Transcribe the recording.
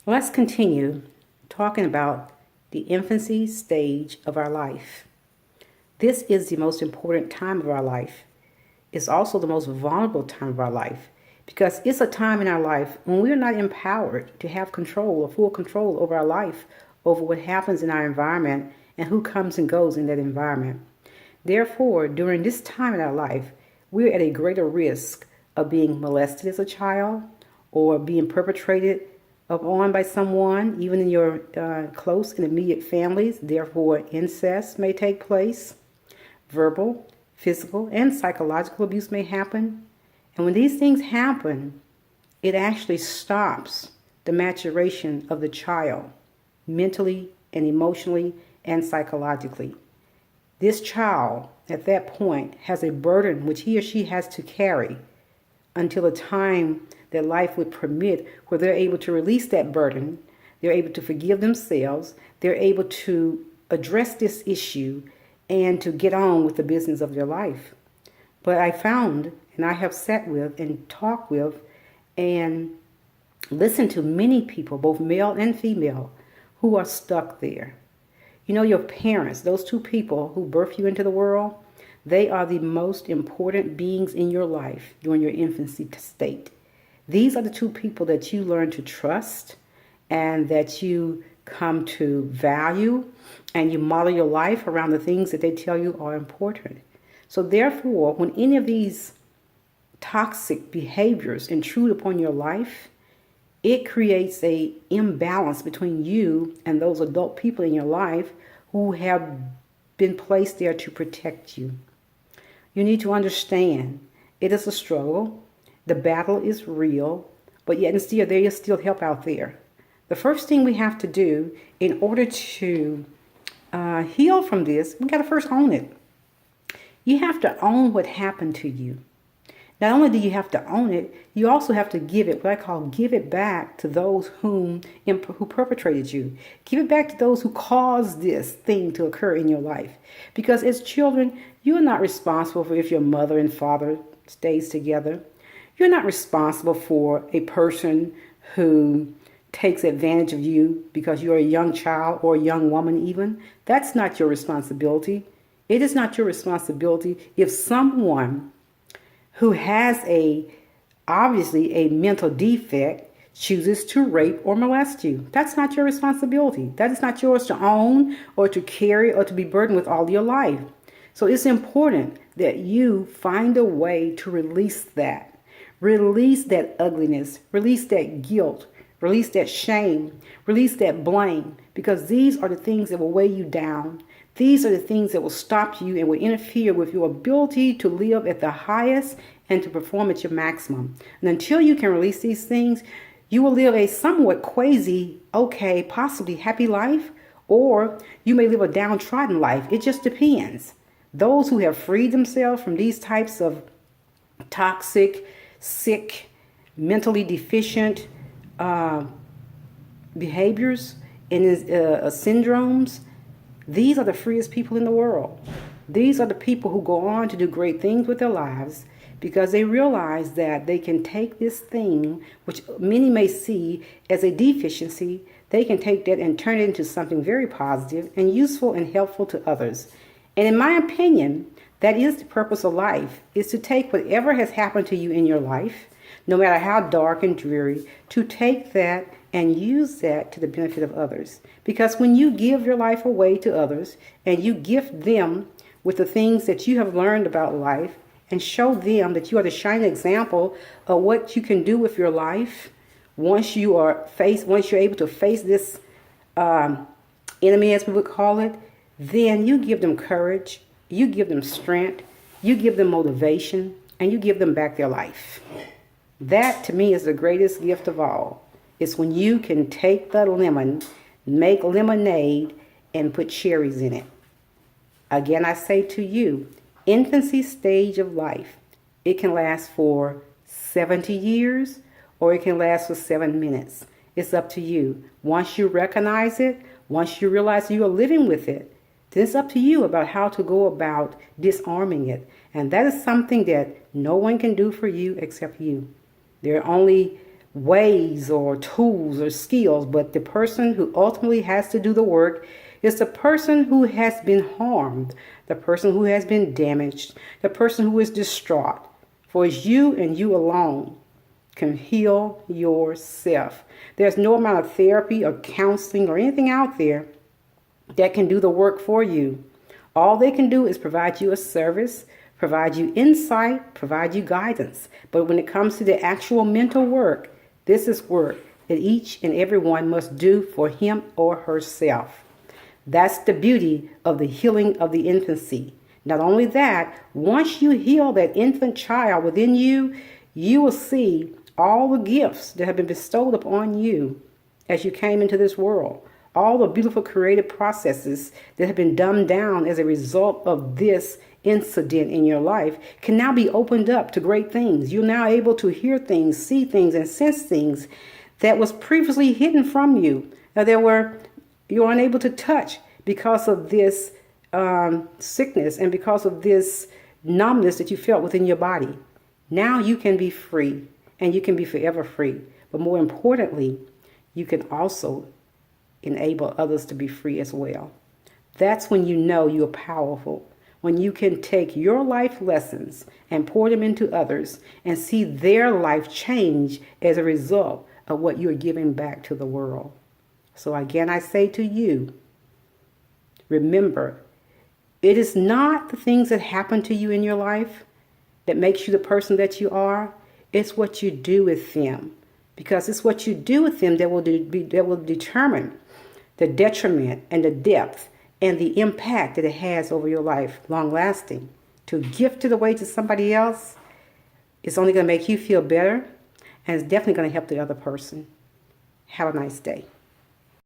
Let's continue talking about the infancy stage of our life. This is the most important time of our life. It's also the most vulnerable time of our life because it's a time in our life when we're not empowered to have control or full control over our life, over what happens in our environment and who comes and goes in that environment. Therefore, during this time in our life, we're at a greater risk of being molested as a child or being perpetrated upon by someone, even in your close and immediate families. Therefore, incest may take place. Verbal, physical, and psychological abuse may happen. And when these things happen, it actually stops the maturation of the child mentally and emotionally and psychologically. This child at that point has a burden which he or she has to carry until the time that life would permit, where they're able to release that burden, they're able to forgive themselves, they're able to address this issue and to get on with the business of their life. But I found, and I have sat with and talked with and listened to many people, both male and female, who are stuck there. You know, your parents, those two people who birthed you into the world, they are the most important beings in your life during your infancy state. These are the two people that you learn to trust and that you come to value, and you model your life around the things that they tell you are important. So therefore, when any of these toxic behaviors intrude upon your life, it creates an imbalance between you and those adult people in your life who have been placed there to protect you. You need to understand it is a struggle. The battle is real, but yet and still there is still help out there. The first thing we have to do in order to heal from this, we got to first own it. You have to own what happened to you. Not only do you have to own it, you also have to give it, what I call give it back to those who perpetrated you. Give it back to those who caused this thing to occur in your life. Because as children, you're not responsible for if your mother and father stays together. You're not responsible for a person who takes advantage of you because you're a young child or a young woman even. That's not your responsibility. It is not your responsibility if someone who has obviously a mental defect chooses to rape or molest you. That's not your responsibility. That is not yours to own or to carry or to be burdened with all your life. So it's important that you find a way to release that. Release that ugliness, release that guilt, release that shame, release that blame, because these are the things that will weigh you down. These are the things that will stop you and will interfere with your ability to live at the highest and to perform at your maximum. And until you can release these things, you will live a somewhat quasi, okay, possibly happy life, or you may live a downtrodden life. It just depends. Those who have freed themselves from these types of toxic, sick, mentally deficient behaviors and syndromes, these are the freest people in the world. These are the people who go on to do great things with their lives because they realize that they can take this thing, which many may see as a deficiency, they can take that and turn it into something very positive and useful and helpful to others. And in my opinion, that is the purpose of life, is to take whatever has happened to you in your life, no matter how dark and dreary, to take that and use that to the benefit of others. Because when you give your life away to others and you gift them with the things that you have learned about life and show them that you are the shining example of what you can do with your life once you're able to face this enemy, as we would call it, then you give them courage, you give them strength, you give them motivation, and you give them back their life. That, to me, is the greatest gift of all. It's when you can take the lemon, make lemonade, and put cherries in it. Again, I say to you, infancy stage of life, it can last for 70 years or it can last for 7 minutes. It's up to you. Once you recognize it, once you realize you are living with it, then it's up to you about how to go about disarming it. And that is something that no one can do for you except you. There are only ways or tools or skills, but the person who ultimately has to do the work is the person who has been harmed, the person who has been damaged, the person who is distraught. For it's you and you alone can heal yourself. There's no amount of therapy or counseling or anything out there that can do the work for you. All they can do is provide you a service, provide you insight, provide you guidance. But when it comes to the actual mental work, this is work that each and every one must do for him or herself. That's the beauty of the healing of the infancy. Not only that, once you heal that infant child within you, you will see all the gifts that have been bestowed upon you as you came into this world. All the beautiful creative processes that have been dumbed down as a result of this incident in your life can now be opened up to great things. You're now able to hear things, see things, and sense things that was previously hidden from you. Now, you're unable to touch because of this sickness and because of this numbness that you felt within your body. Now you can be free, and you can be forever free. But more importantly, you can also enable others to be free as well. That's when you know you're powerful, when you can take your life lessons and pour them into others and see their life change as a result of what you're giving back to the world. So again, I say to you, remember, it is not the things that happen to you in your life that makes you the person that you are. It's what you do with them, because it's what you do with them that will determine the detriment and the depth and the impact that it has over your life, long lasting. To gift it away to somebody else, it's only going to make you feel better, and it's definitely going to help the other person. Have a nice day.